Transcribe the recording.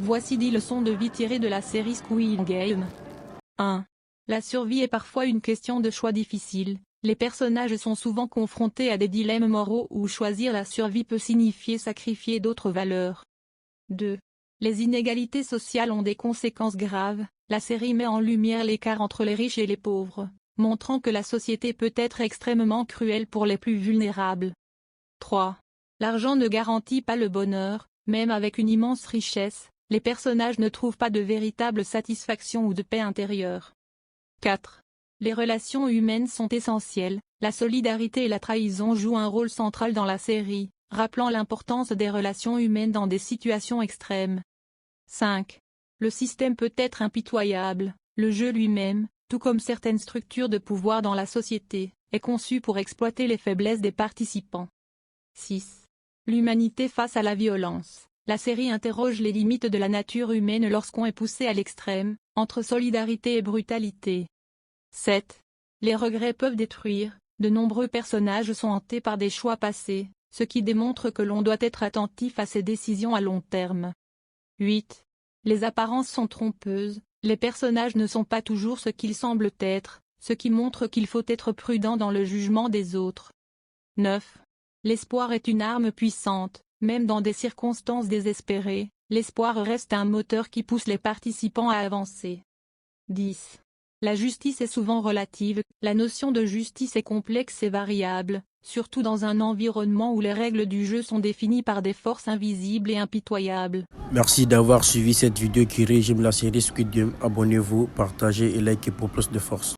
Voici 10 leçons de vie tirées de la série Squid Game. 1. La survie est parfois une question de choix difficile. Les personnages sont souvent confrontés à des dilemmes moraux où choisir la survie peut signifier sacrifier d'autres valeurs. 2. Les inégalités sociales ont des conséquences graves. La série met en lumière l'écart entre les riches et les pauvres, montrant que la société peut être extrêmement cruelle pour les plus vulnérables. 3. L'argent ne garantit pas le bonheur, même avec une immense richesse, les personnages ne trouvent pas de véritable satisfaction ou de paix intérieure. 4. Les relations humaines sont essentielles, la solidarité et la trahison jouent un rôle central dans la série, rappelant l'importance des relations humaines dans des situations extrêmes. 5. Le système peut être impitoyable, le jeu lui-même, tout comme certaines structures de pouvoir dans la société, est conçu pour exploiter les faiblesses des participants. 6. L'humanité face à la violence. La série interroge les limites de la nature humaine lorsqu'on est poussé à l'extrême, entre solidarité et brutalité. 7. Les regrets peuvent détruire, de nombreux personnages sont hantés par des choix passés, ce qui démontre que l'on doit être attentif à ses décisions à long terme. 8. Les apparences sont trompeuses, les personnages ne sont pas toujours ce qu'ils semblent être, ce qui montre qu'il faut être prudent dans le jugement des autres. 9. L'espoir est une arme puissante, même dans des circonstances désespérées, l'espoir reste un moteur qui pousse les participants à avancer. 10. La justice est souvent relative, la notion de justice est complexe et variable, surtout dans un environnement où les règles du jeu sont définies par des forces invisibles et impitoyables. Merci d'avoir suivi cette vidéo qui résume la série Squid Game. Abonnez-vous, partagez et likez pour plus de force.